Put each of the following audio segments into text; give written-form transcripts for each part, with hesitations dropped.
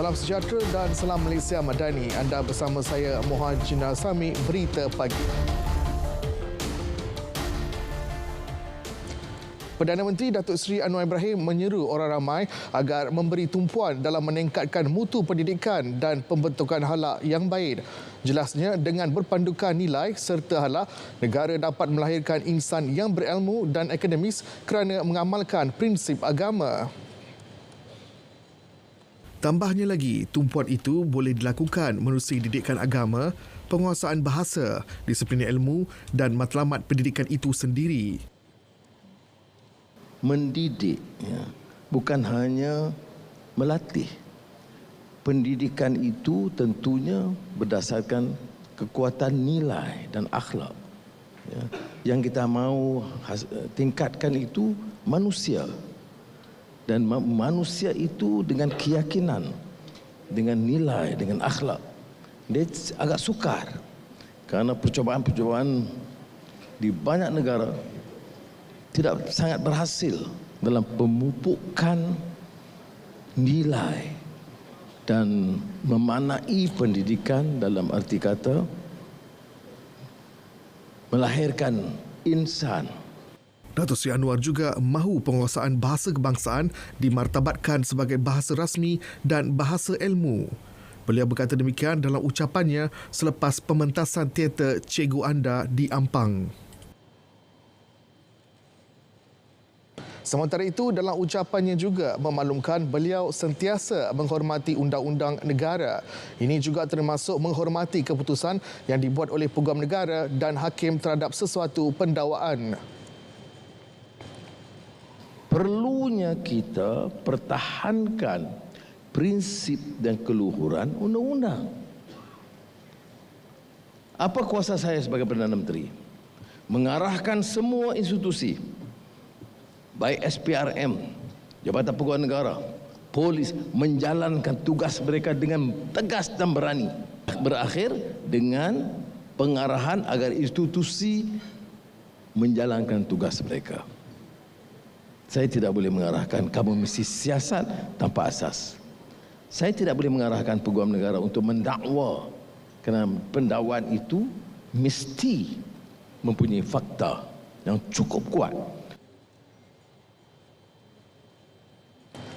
Salam sejahtera dan salam Malaysia Madani. Anda bersama saya Muhajir Sami, Berita Pagi. Perdana Menteri Datuk Seri Anwar Ibrahim menyeru orang ramai agar memberi tumpuan dalam meningkatkan mutu pendidikan dan pembentukan akhlak yang baik. Jelasnya, dengan berpandukan nilai serta akhlak, negara dapat melahirkan insan yang berilmu dan akademis kerana mengamalkan prinsip agama. Tambahnya lagi, tumpuan itu boleh dilakukan menerusi didikan agama, penguasaan bahasa, disiplin ilmu dan matlamat pendidikan itu sendiri. Mendidik, bukan hanya melatih. Pendidikan itu tentunya berdasarkan kekuatan nilai dan akhlak. Yang kita mahu tingkatkan itu manusia. Dan manusia itu dengan keyakinan, dengan nilai, dengan akhlak. Dia agak sukar. Kerana percubaan-percubaan di banyak negara tidak sangat berhasil dalam pemupukan nilai dan memanai pendidikan dalam arti kata melahirkan insan. Datuk Seri Anwar juga mahu penguasaan bahasa kebangsaan dimartabatkan sebagai bahasa rasmi dan bahasa ilmu. Beliau berkata demikian dalam ucapannya selepas pementasan teater Cikgu Anda di Ampang. Sementara itu, dalam ucapannya juga memaklumkan beliau sentiasa menghormati undang-undang negara. Ini juga termasuk menghormati keputusan yang dibuat oleh Peguam Negara dan hakim terhadap sesuatu pendakwaan. Perlunya kita pertahankan prinsip dan keluhuran undang-undang. Apa kuasa saya sebagai Perdana Menteri? Mengarahkan semua institusi, baik SPRM, Jabatan Peguam Negara, polis, menjalankan tugas mereka dengan tegas dan berani. Berakhir dengan pengarahan agar institusi menjalankan tugas mereka. Saya tidak boleh mengarahkan kamu mesti siasat tanpa asas. Saya tidak boleh mengarahkan Peguam Negara untuk mendakwa, kerana pendakwaan itu mesti mempunyai fakta yang cukup kuat.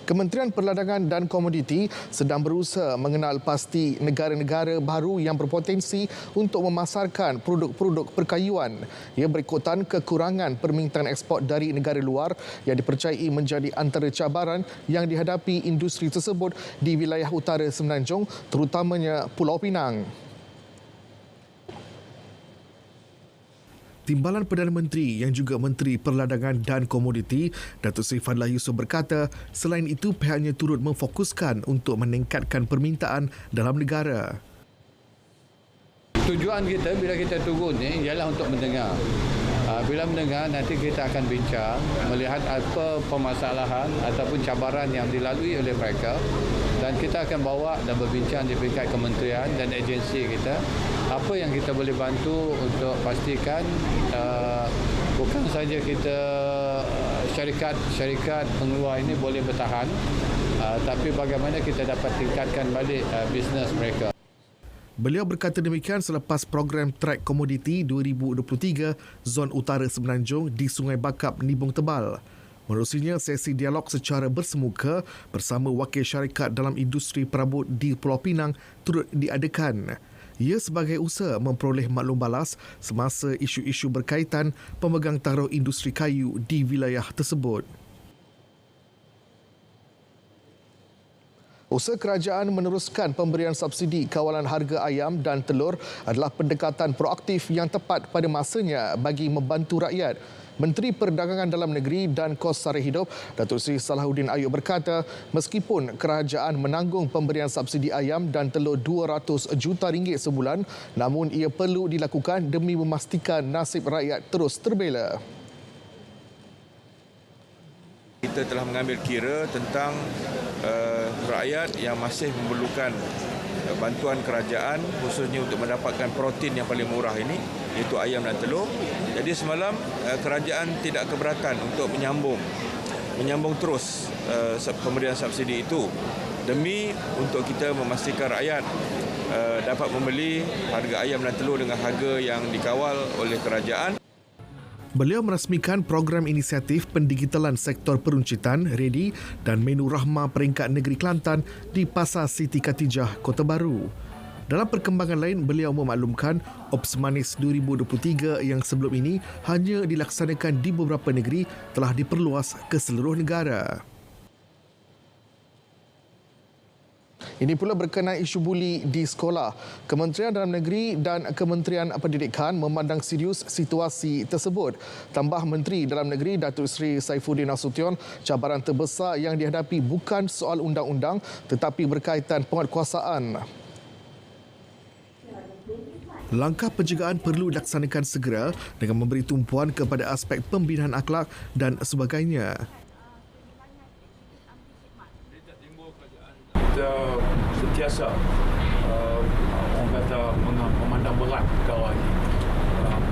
Kementerian Perdagangan dan Komoditi sedang berusaha mengenal pasti negara-negara baru yang berpotensi untuk memasarkan produk-produk perkayuan. Ia berikutan kekurangan permintaan ekspor dari negara luar yang dipercayai menjadi antara cabaran yang dihadapi industri tersebut di wilayah utara Semenanjung, terutamanya Pulau Pinang. Timbalan Perdana Menteri yang juga Menteri Perdagangan dan Komoditi, Datuk Seri Fadlah Yusof berkata, selain itu pihaknya turut memfokuskan untuk meningkatkan permintaan dalam negara. Tujuan kita bila kita turun ni ialah untuk mendengar. Bila mendengar, nanti kita akan bincang, melihat apa permasalahan ataupun cabaran yang dilalui oleh mereka, dan kita akan bawa dan berbincang di peringkat kementerian dan agensi kita apa yang kita boleh bantu untuk pastikan bukan saja kita syarikat pengeluar ini boleh bertahan, tapi bagaimana kita dapat tingkatkan balik bisnes mereka. Beliau berkata demikian selepas program Track Komoditi 2023 Zon Utara Semenanjung di Sungai Bakap, Nibong Tebal. Menerusinya, sesi dialog secara bersemuka bersama wakil syarikat dalam industri perabot di Pulau Pinang turut diadakan. Ia sebagai usaha memperoleh maklum balas semasa isu-isu berkaitan pemegang taruh industri kayu di wilayah tersebut. Usaha kerajaan meneruskan pemberian subsidi kawalan harga ayam dan telur adalah pendekatan proaktif yang tepat pada masanya bagi membantu rakyat. Menteri Perdagangan Dalam Negeri dan Kos Sara Hidup, Datuk Seri Salahuddin Ayub berkata, meskipun kerajaan menanggung pemberian subsidi ayam dan telur RM200 juta sebulan, namun ia perlu dilakukan demi memastikan nasib rakyat terus terbela. Kita telah mengambil kira tentang rakyat yang masih memerlukan bantuan kerajaan khususnya untuk mendapatkan protein yang paling murah ini, iaitu ayam dan telur. Jadi semalam kerajaan tidak keberatan untuk menyambung terus pemberian subsidi itu demi untuk kita memastikan rakyat dapat membeli harga ayam dan telur dengan harga yang dikawal oleh kerajaan. Beliau merasmikan program inisiatif pendigitalan sektor peruncitan, Ready dan menu Rahmah peringkat negeri Kelantan di Pasar Siti Khatijah, Kota Baru. Dalam perkembangan lain, beliau memaklumkan Ops Manis 2023 yang sebelum ini hanya dilaksanakan di beberapa negeri telah diperluas ke seluruh negara. Ini pula berkenaan isu buli di sekolah. Kementerian Dalam Negeri dan Kementerian Pendidikan memandang serius situasi tersebut. Tambah Menteri Dalam Negeri Datuk Seri Saifuddin Nasution, cabaran terbesar yang dihadapi bukan soal undang-undang tetapi berkaitan penguatkuasaan. Langkah pencegahan perlu dilaksanakan segera dengan memberi tumpuan kepada aspek pembinaan akhlak dan sebagainya. Kita sentiasa orang kata memandang berat perkara ini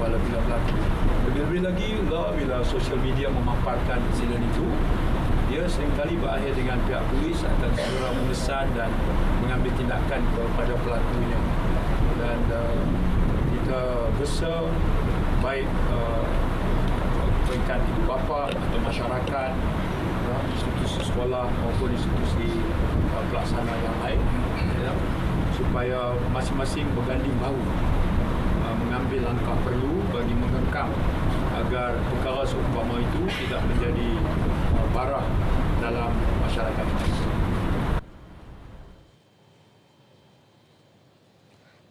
bila berlaku. Lebih-lebih lagi bila sosial media memaparkan insiden itu, dia seringkali berakhir dengan pihak polis akan segera memesan dan mengambil tindakan kepada pelakunya. Dan kita rasa baik peringkat ibu bapa atau masyarakat, institusi sekolah maupun institusi pelaksana yang lain, supaya masing-masing berganding bahu mengambil langkah perlu bagi mengekang agar perkara seumpama itu tidak menjadi parah dalam masyarakat kita.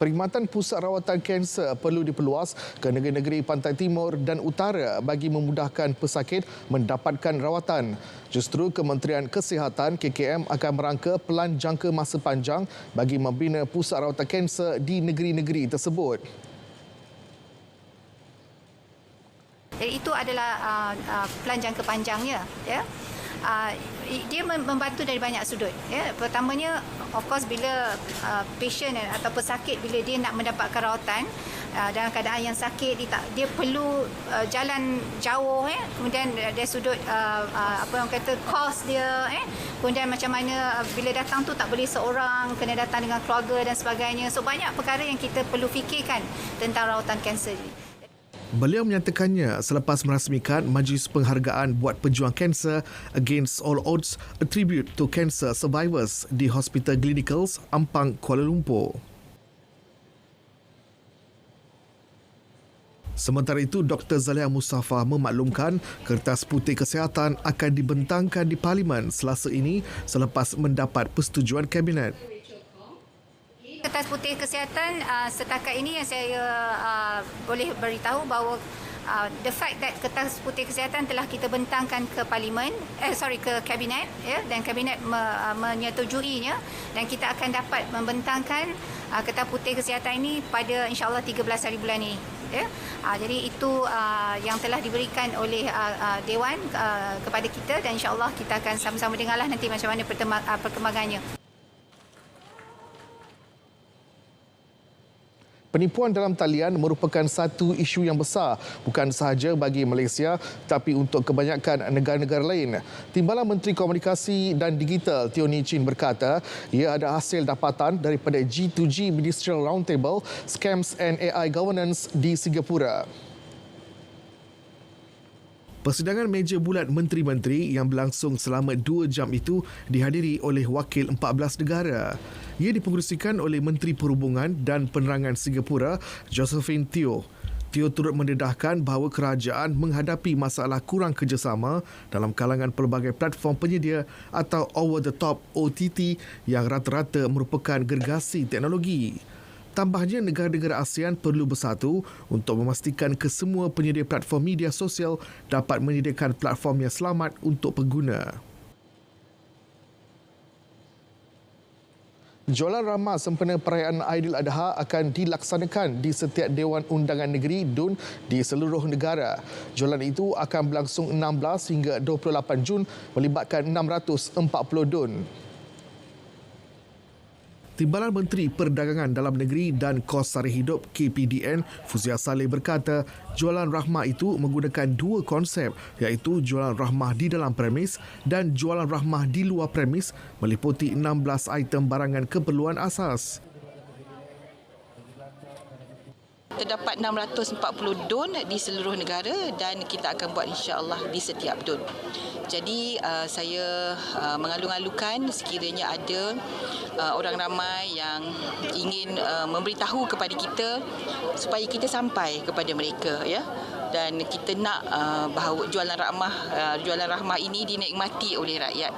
Perkhidmatan pusat rawatan kanser perlu diperluas ke negeri-negeri pantai timur dan utara bagi memudahkan pesakit mendapatkan rawatan. Justru Kementerian Kesihatan KKM akan merangka pelan jangka masa panjang bagi membina pusat rawatan kanser di negeri-negeri tersebut. Jadi itu adalah pelan jangka panjangnya, ya. Dia membantu dari banyak sudut, ya. Pertamanya, of course, bila patient atau pesakit bila dia nak mendapatkan rawatan dalam keadaan yang sakit, dia perlu jalan jauh, kemudian dari sudut apa orang kata kos dia, kemudian macam mana bila datang tu tak boleh seorang, kena datang dengan keluarga dan sebagainya. So banyak perkara yang kita perlu fikirkan tentang rawatan kanser ini. Beliau menyatakannya selepas merasmikan Majlis Penghargaan buat Pejuang Kanser Against All Odds, a tribute to cancer survivors di Hospital Gleneagles, Ampang, Kuala Lumpur. Sementara itu, Dr. Zaliha Mustafa memaklumkan Kertas Putih Kesihatan akan dibentangkan di Parlimen Selasa ini selepas mendapat persetujuan Kabinet. Kertas Putih Kesihatan setakat ini yang saya boleh beritahu bahawa the fact that Kertas Putih Kesihatan telah kita bentangkan ke Parlimen, ke Kabinet, ya, dan Kabinet menyetujuinya, dan kita akan dapat membentangkan Kertas Putih Kesihatan ini pada insya-Allah 13 hari bulan ini, ya. Jadi itu yang telah diberikan oleh Dewan kepada kita, dan insya-Allah kita akan sama-sama dengarlah nanti macam mana perkembangannya. Penipuan dalam talian merupakan satu isu yang besar bukan sahaja bagi Malaysia tapi untuk kebanyakan negara-negara lain. Timbalan Menteri Komunikasi dan Digital Teo Nii Chin berkata ia ada hasil dapatan daripada G2G Ministerial Roundtable Scams and AI Governance di Singapura. Persidangan meja bulat menteri-menteri yang berlangsung selama 2 jam itu dihadiri oleh wakil 14 negara. Ia dipengerusikan oleh Menteri Perhubungan dan Penerangan Singapura, Josephine Teo. Teo turut mendedahkan bahawa kerajaan menghadapi masalah kurang kerjasama dalam kalangan pelbagai platform penyedia atau over-the-top OTT yang rata-rata merupakan gergasi teknologi. Tambahnya, negara-negara ASEAN perlu bersatu untuk memastikan kesemua penyedia platform media sosial dapat menyediakan platform yang selamat untuk pengguna. Jualan ramah sempena perayaan Aidiladha akan dilaksanakan di setiap Dewan Undangan Negeri DUN di seluruh negara. Jualan itu akan berlangsung 16 hingga 28 Jun melibatkan 640 DUN. Timbalan Menteri Perdagangan Dalam Negeri dan Kos Sara Hidup KPDN Fuzia Saleh berkata jualan rahmah itu menggunakan dua konsep iaitu jualan rahmah di dalam premis dan jualan rahmah di luar premis meliputi 16 item barangan keperluan asas. Terdapat 640 don di seluruh negara dan kita akan buat insya-Allah di setiap don. Jadi saya mengalung-alungkan sekiranya ada orang ramai yang ingin memberitahu kepada kita supaya kita sampai kepada mereka, ya. Dan kita nak bahawa jualan rahmah ini dinikmati oleh rakyat.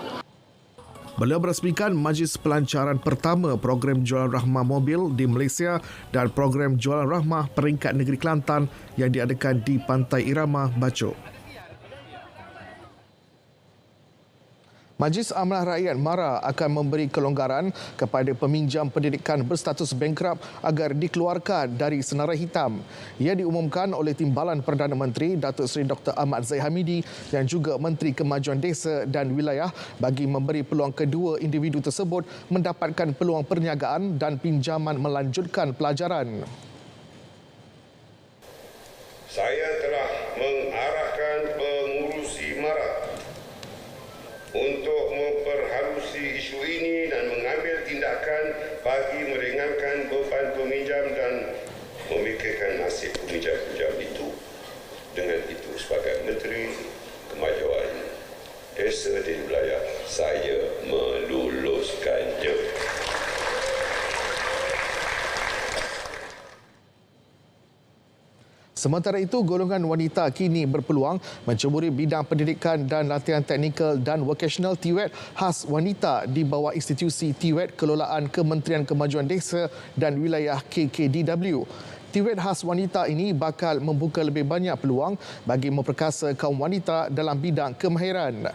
Beliau merasmikan majlis pelancaran pertama program jualan rahmah mobil di Malaysia dan program jualan rahmah peringkat negeri Kelantan yang diadakan di Pantai Irama, Bacok. Majlis Amanah Rakyat MARA akan memberi kelonggaran kepada peminjam pendidikan berstatus bankrupt agar dikeluarkan dari senarai hitam. Ia diumumkan oleh Timbalan Perdana Menteri Datuk Seri Dr. Ahmad Zahid Hamidi dan juga Menteri Kemajuan Desa dan Wilayah bagi memberi peluang kedua individu tersebut mendapatkan peluang perniagaan dan pinjaman melanjutkan pelajaran. Saya telah mengarahkan pengurusi MARA untuk memperhalusi isu ini dan mengambil tindakan bagi meringankan beban peminjam dan memikirkan nasib peminjam-peminjam itu. Dengan itu, sebagai Menteri Kemajuan Desa dan Wilayah, saya meluluskannya. Sementara itu, golongan wanita kini berpeluang menceburi bidang pendidikan dan latihan teknikal dan vocational TVET khas wanita di bawah institusi TVET kelolaan Kementerian Kemajuan Desa dan Wilayah KKDW. TVET khas wanita ini bakal membuka lebih banyak peluang bagi memperkasa kaum wanita dalam bidang kemahiran.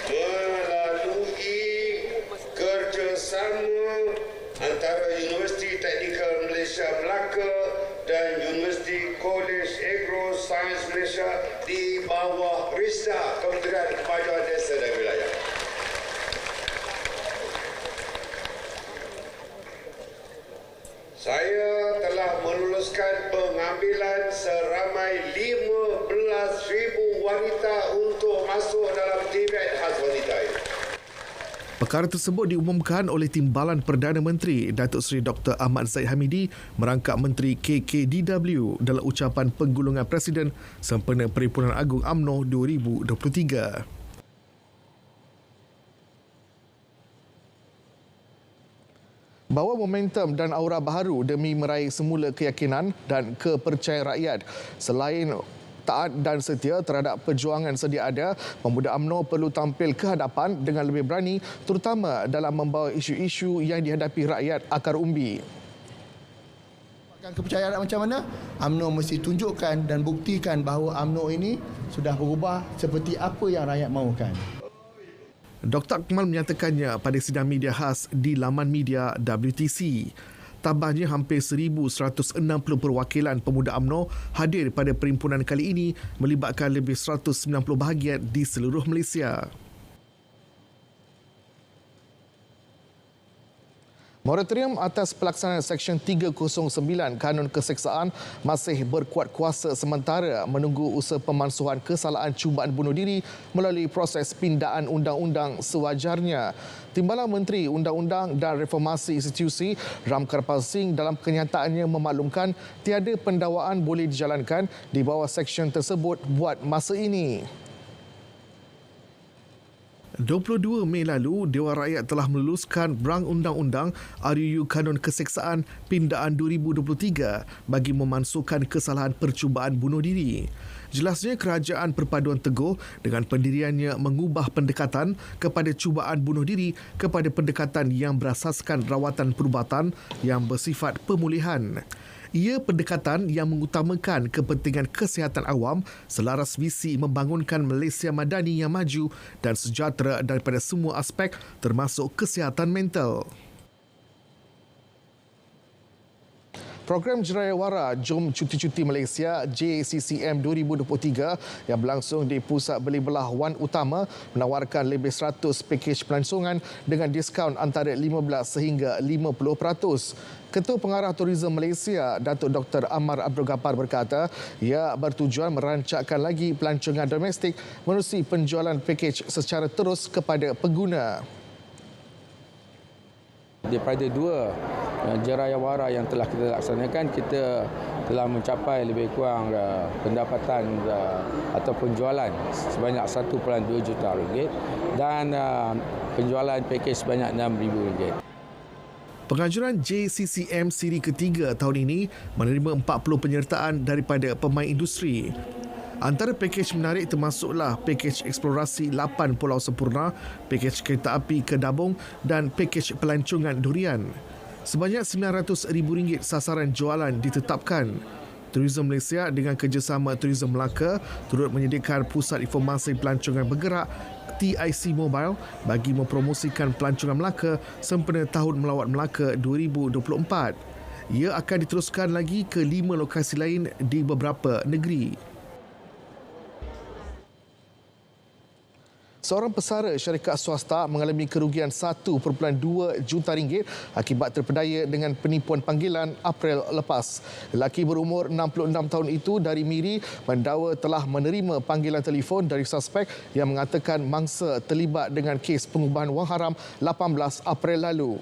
Melalui kerjasama antara Universiti Teknikal Malaysia Melaka dan Universiti College Agro Science Malaysia di bawah RISDA, Kementerian Kemajuan Desa dan Wilayah. Saya telah meluluskan pengambilan seramai 15,000 wanita untuk masuk dalam TVET khas wanita ini. Perkara tersebut diumumkan oleh Timbalan Perdana Menteri Datuk Seri Dr. Ahmad Zahid Hamidi merangkap Menteri KKDW dalam ucapan penggulungan Presiden sempena Perhimpunan Agung UMNO 2023. Bawa momentum dan aura baharu demi meraih semula keyakinan dan kepercayaan rakyat. Selain taat dan setia terhadap perjuangan sedia ada, pemuda UMNO perlu tampil ke hadapan dengan lebih berani terutama dalam membawa isu-isu yang dihadapi rakyat akar umbi. Kepercayaan rakyat macam mana? UMNO mesti tunjukkan dan buktikan bahawa UMNO ini sudah berubah seperti apa yang rakyat mahukan. Dr. Akmal menyatakannya pada sidang media khas di laman media WTC. Tambahnya hampir 1,160 perwakilan pemuda UMNO hadir pada perhimpunan kali ini melibatkan lebih 190 bahagian di seluruh Malaysia. Moratorium atas pelaksanaan Seksyen 309 Kanun Keseksaan masih berkuat kuasa sementara menunggu usaha pemansuhan kesalahan cubaan bunuh diri melalui proses pindaan undang-undang sewajarnya. Timbalan Menteri Undang-Undang dan Reformasi Institusi Ram Karpal Singh dalam kenyataannya memaklumkan tiada pendakwaan boleh dijalankan di bawah seksyen tersebut buat masa ini. 22 Mei lalu, Dewan Rakyat telah meluluskan Rang Undang-Undang RUU Kanun Keseksaan Pindaan 2023 bagi memansuhkan kesalahan percubaan bunuh diri. Jelasnya kerajaan perpaduan teguh dengan pendiriannya mengubah pendekatan kepada cubaan bunuh diri kepada pendekatan yang berasaskan rawatan perubatan yang bersifat pemulihan. Ia pendekatan yang mengutamakan kepentingan kesihatan awam selaras visi membangunkan Malaysia madani yang maju dan sejahtera daripada semua aspek termasuk kesihatan mental. Program Jerayawara Jom Cuti-Cuti Malaysia JCCM 2023 yang berlangsung di Pusat Beli Belah Wan Utama menawarkan lebih 100 pakej pelancongan dengan diskaun antara 15 sehingga 50%. Ketua Pengarah Tourism Malaysia, Datuk Dr. Amar Abdul Ghaffar berkata, ia bertujuan merancangkan lagi pelancongan domestik menerusi penjualan pakej secara terus kepada pengguna. Daripada dua jerayawara yang telah kita laksanakan, kita telah mencapai lebih kurang pendapatan atau penjualan sebanyak 1.2 juta ringgit dan penjualan pakej sebanyak RM6,000. Penganjuran JCCM siri ketiga tahun ini menerima 40 penyertaan daripada pemain industri. Antara pakej menarik termasuklah pakej eksplorasi 8 pulau sempurna, pakej kereta api ke Dabong dan pakej pelancongan durian. Sebanyak RM900,000 sasaran jualan ditetapkan. Tourism Malaysia dengan kerjasama Tourism Melaka turut menyediakan pusat informasi pelancongan bergerak TIC Mobile bagi mempromosikan pelancongan Melaka sempena Tahun Melawat Melaka 2024. Ia akan diteruskan lagi ke 5 lokasi lain di beberapa negeri. Seorang pesara syarikat swasta mengalami kerugian 1.2 juta ringgit akibat terpedaya dengan penipuan panggilan April lepas. Lelaki berumur 66 tahun itu dari Miri mendakwa telah menerima panggilan telefon dari suspek yang mengatakan mangsa terlibat dengan kes pengubahan wang haram 18 April lalu.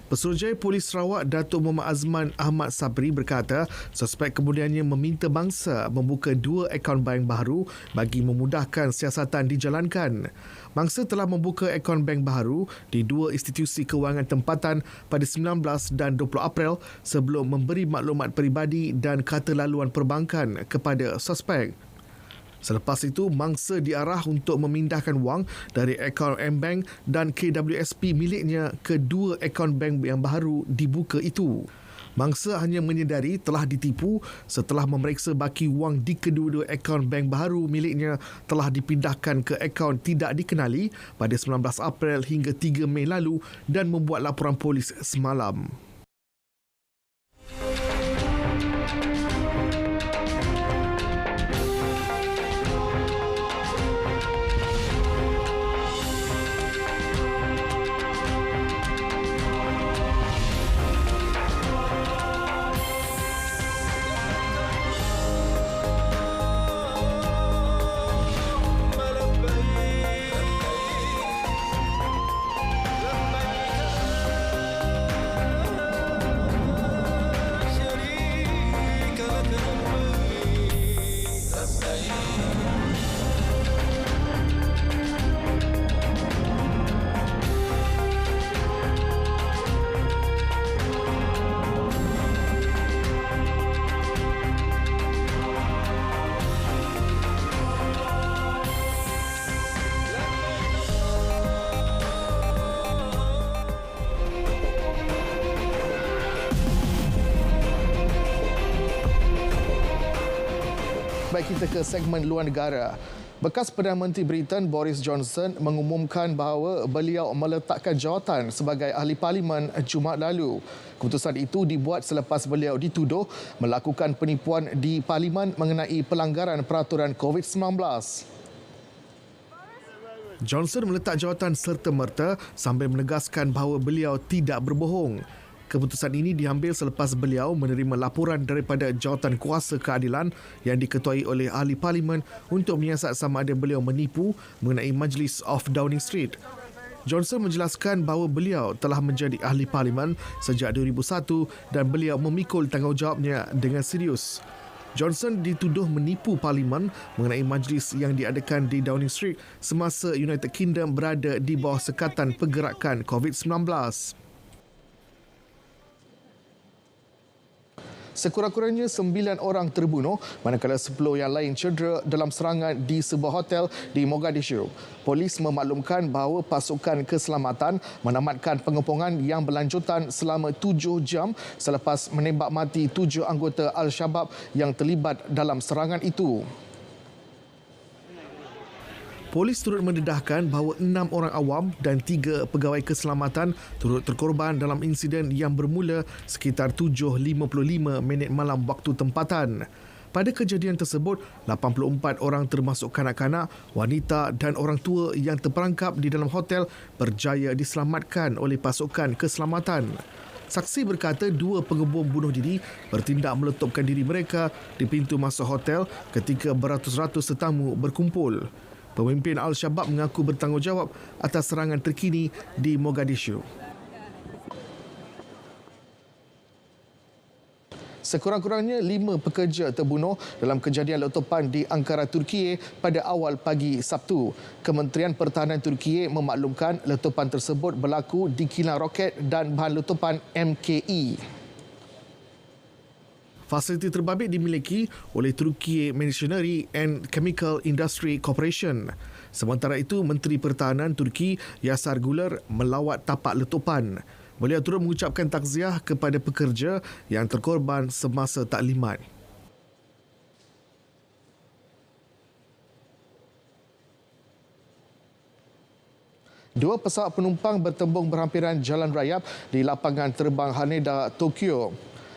Pesuruhjaya Polis Sarawak Datuk Muhammad Azman Ahmad Sabri berkata suspek kemudiannya meminta mangsa membuka 2 akaun bank baru bagi memudahkan siasatan dijalankan. Mangsa telah membuka akaun bank baru di 2 institusi kewangan tempatan pada 19 dan 20 April sebelum memberi maklumat peribadi dan kata laluan perbankan kepada suspek. Selepas itu, mangsa diarah untuk memindahkan wang dari akaun M-Bank dan KWSP miliknya ke 2 akaun bank yang baru dibuka itu. Mangsa hanya menyedari telah ditipu setelah memeriksa baki wang di kedua-dua akaun bank baru miliknya telah dipindahkan ke akaun tidak dikenali pada 19 April hingga 3 Mei lalu dan membuat laporan polis semalam. Baik, kita ke segmen luar negara. Bekas Perdana Menteri Britain Boris Johnson mengumumkan bahawa beliau meletakkan jawatan sebagai ahli parlimen Jumaat lalu. Keputusan itu dibuat selepas beliau dituduh melakukan penipuan di parlimen mengenai pelanggaran peraturan COVID-19. Johnson meletak jawatan serta-merta sambil menegaskan bahawa beliau tidak berbohong. Keputusan ini diambil selepas beliau menerima laporan daripada Jawatan Kuasa Keadilan yang diketuai oleh ahli parlimen untuk menyiasat sama ada beliau menipu mengenai Majlis of Downing Street. Johnson menjelaskan bahawa beliau telah menjadi ahli parlimen sejak 2001 dan beliau memikul tanggungjawabnya dengan serius. Johnson dituduh menipu parlimen mengenai majlis yang diadakan di Downing Street semasa United Kingdom berada di bawah sekatan pergerakan COVID-19. Sekurang-kurangnya 9 orang terbunuh manakala 10 yang lain cedera dalam serangan di sebuah hotel di Mogadishu. Polis memaklumkan bahawa pasukan keselamatan menamatkan pengepungan yang berlanjutan selama 7 jam selepas menembak mati 7 anggota Al-Shabaab yang terlibat dalam serangan itu. Polis turut mendedahkan bahawa 6 orang awam dan 3 pegawai keselamatan turut terkorban dalam insiden yang bermula sekitar 7.55 minit malam waktu tempatan. Pada kejadian tersebut, 84 orang termasuk kanak-kanak, wanita dan orang tua yang terperangkap di dalam hotel berjaya diselamatkan oleh pasukan keselamatan. Saksi berkata 2 pengebom bunuh diri bertindak meletupkan diri mereka di pintu masuk hotel ketika beratus-ratus tetamu berkumpul. Pemimpin Al-Shabaab mengaku bertanggungjawab atas serangan terkini di Mogadishu. Sekurang-kurangnya 5 pekerja terbunuh dalam kejadian letupan di Ankara, Turkiye pada awal pagi Sabtu. Kementerian Pertahanan Turkiye memaklumkan letupan tersebut berlaku di kilang roket dan bahan letupan MKE. Fasiliti terbabit dimiliki oleh Turkiye Machinery and Chemical Industry Corporation. Sementara itu, Menteri Pertahanan Turki Yasar Güler melawat tapak letupan. Beliau turut mengucapkan takziah kepada pekerja yang terkorban semasa taklimat. Dua pesawat penumpang bertembung berhampiran jalan rayap di lapangan terbang Haneda, Tokyo.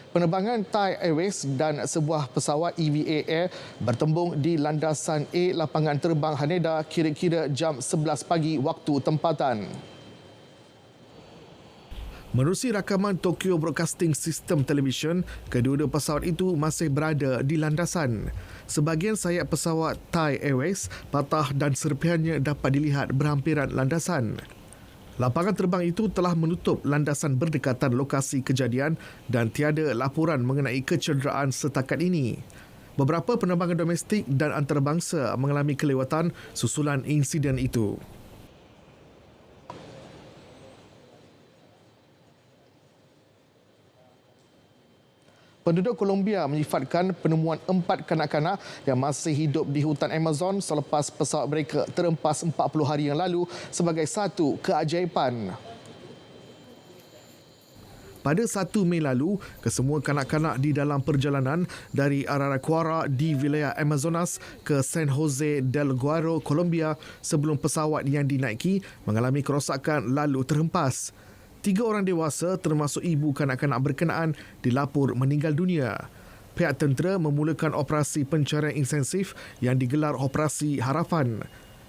Penerbangan Thai Airways dan sebuah pesawat EVA Air bertembung di landasan A lapangan terbang Haneda kira-kira jam 11 pagi waktu tempatan. Menerusi rakaman Tokyo Broadcasting System Television, kedua-dua pesawat itu masih berada di landasan. Sebahagian sayap pesawat Thai Airways patah dan serpihannya dapat dilihat berhampiran landasan. Lapangan terbang itu telah menutup landasan berdekatan lokasi kejadian dan tiada laporan mengenai kecederaan setakat ini. Beberapa penerbangan domestik dan antarabangsa mengalami kelewatan susulan insiden itu. Penduduk Colombia menyifatkan penemuan 4 kanak-kanak yang masih hidup di hutan Amazon selepas pesawat mereka terempas 40 hari yang lalu sebagai satu keajaiban. Pada 1 Mei lalu, kesemua kanak-kanak di dalam perjalanan dari Araraquara di wilayah Amazonas ke San Jose del Guaro, Colombia sebelum pesawat yang dinaiki mengalami kerosakan lalu terhempas. 3 orang dewasa termasuk ibu kanak-kanak berkenaan dilapor meninggal dunia. Pihak tentera memulakan operasi pencarian intensif yang digelar Operasi Harapan.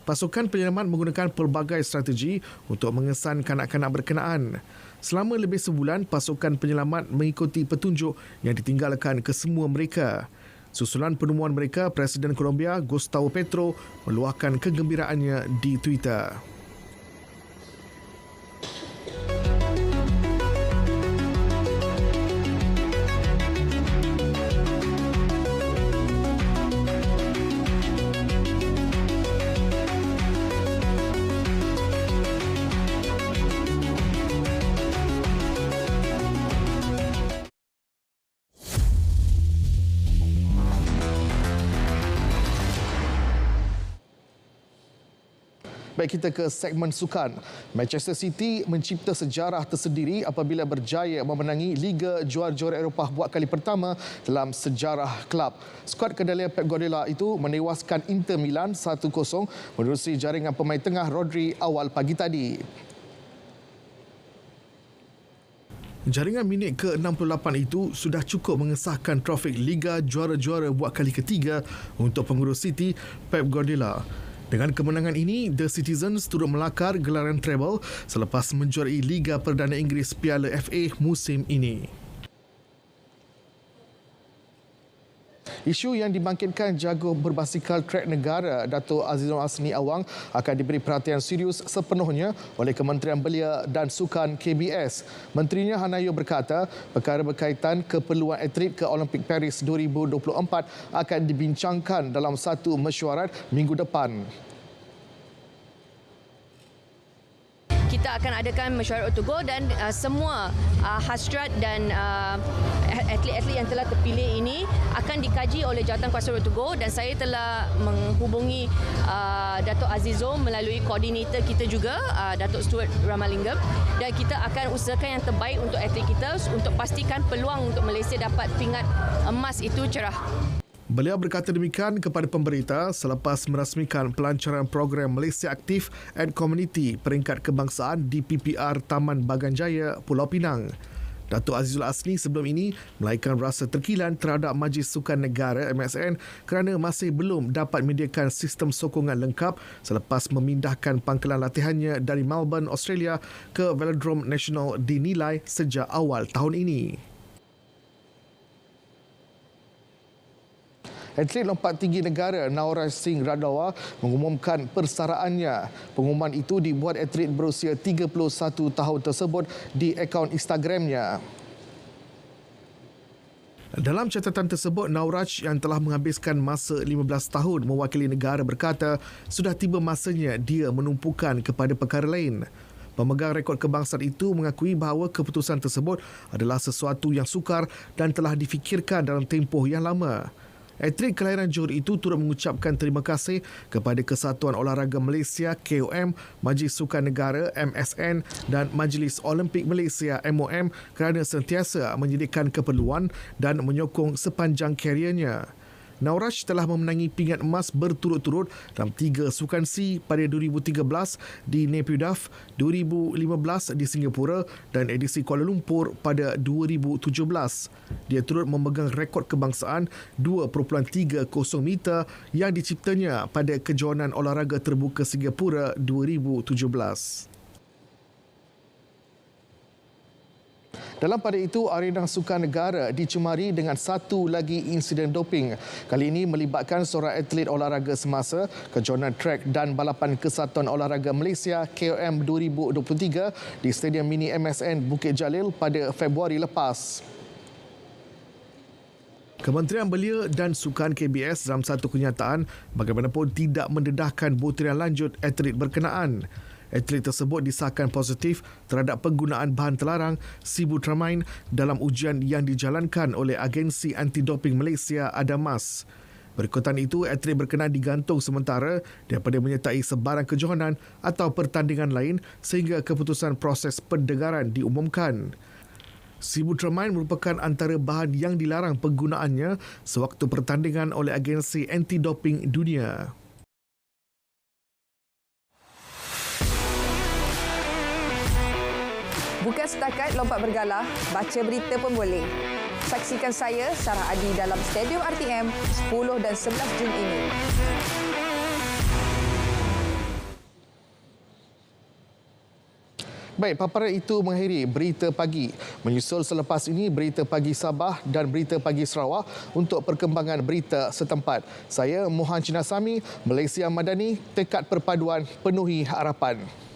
Pasukan penyelamat menggunakan pelbagai strategi untuk mengesan kanak-kanak berkenaan. Selama lebih sebulan, pasukan penyelamat mengikuti petunjuk yang ditinggalkan ke semua mereka. Susulan penemuan mereka, Presiden Colombia Gustavo Petro meluahkan kegembiraannya di Twitter. Baik, kita ke segmen sukan. Manchester City mencipta sejarah tersendiri apabila berjaya memenangi Liga Juara-Juara Eropah buat kali pertama dalam sejarah kelab. Skuad kendalian Pep Guardiola itu menewaskan Inter Milan 1-0 menerusi jaringan pemain tengah Rodri awal pagi tadi. Jaringan minit ke-68 itu sudah cukup mengesahkan trofik Liga Juara-Juara buat kali ketiga untuk pengurus City, Pep Guardiola. Dengan kemenangan ini, The Citizens turut melakar gelaran treble selepas menjuarai Liga Perdana Inggeris Piala FA musim ini. Isu yang dibangkitkan jago berbasikal trek negara Dato' Azizul Hasni Awang akan diberi perhatian serius sepenuhnya oleh Kementerian Belia dan Sukan KBS. Menterinya Hanayo berkata perkara berkaitan keperluan atlet ke Olimpik Paris 2024 akan dibincangkan dalam satu mesyuarat minggu depan. Kita akan adakan mesyuarat to go dan semua hasrat dan atlet-atlet yang telah terpilih ini akan dikaji oleh Jawatankuasa to go dan saya telah menghubungi Dato' Azizo melalui koordinator kita juga, Dato' Stuart Ramalingam, dan kita akan usahakan yang terbaik untuk atlet kita untuk pastikan peluang untuk Malaysia dapat pingat emas itu cerah. Beliau berkata demikian kepada pemberita selepas merasmikan pelancaran program Malaysia Aktif and Community peringkat kebangsaan di PPR Taman Bagan Jaya, Pulau Pinang. Datuk Azizul Asni sebelum ini melahirkan rasa terkilan terhadap Majlis Sukan Negara MSN kerana masih belum dapat menyediakan sistem sokongan lengkap selepas memindahkan pangkalan latihannya dari Melbourne, Australia ke Velodrome Nasional di Nilai sejak awal tahun ini. Atlet lompat tinggi negara Nauraj Singh Randhawa mengumumkan persaraannya. Pengumuman itu dibuat atlet berusia 31 tahun tersebut di akaun Instagramnya. Dalam catatan tersebut, Nauraj yang telah menghabiskan masa 15 tahun mewakili negara berkata sudah tiba masanya dia menumpukan kepada perkara lain. Pemegang rekod kebangsaan itu mengakui bahawa keputusan tersebut adalah sesuatu yang sukar dan telah difikirkan dalam tempoh yang lama. Atlet kelahiran Johor itu turut mengucapkan terima kasih kepada Kesatuan Olahraga Malaysia KOM, Majlis Sukan Negara MSN dan Majlis Olimpik Malaysia MOM kerana sentiasa menyediakan keperluan dan menyokong sepanjang kariernya. Nauraj telah memenangi pingat emas berturut-turut dalam 3 sukan C pada 2013 di Naypyidaw, 2015 di Singapura dan edisi Kuala Lumpur pada 2017. Dia turut memegang rekod kebangsaan 2.30 meter yang diciptanya pada Kejohanan Olahraga Terbuka Singapura 2017. Dalam pada itu, arena sukan negara dicemari dengan satu lagi insiden doping. Kali ini melibatkan seorang atlet olahraga semasa Kejohanan Trek dan Balapan Kesatuan Olahraga Malaysia KOM 2023 di Stadium Mini MSN Bukit Jalil pada Februari lepas. Kementerian Belia dan Sukan KBS dalam satu kenyataan bagaimanapun tidak mendedahkan butiran lanjut atlet berkenaan. Atlet tersebut disahkan positif terhadap penggunaan bahan terlarang sibutramine dalam ujian yang dijalankan oleh Agensi Anti-Doping Malaysia ADAMAS. Berikutan itu, atlet berkenaan digantung sementara daripada menyertai sebarang kejohanan atau pertandingan lain sehingga keputusan proses pendengaran diumumkan. Sibutramine merupakan antara bahan yang dilarang penggunaannya sewaktu pertandingan oleh Agensi Anti-Doping Dunia. Bukan setakat lompat bergalah, baca berita pun boleh. Saksikan saya, Sarah Adi dalam Stadium RTM 10 dan 11 Jun ini. Baik, paparan itu mengakhiri Berita Pagi. Menyusul selepas ini Berita Pagi Sabah dan Berita Pagi Sarawak untuk perkembangan berita setempat. Saya Mohan Chinasami, Malaysia Madani, tekad perpaduan penuhi harapan.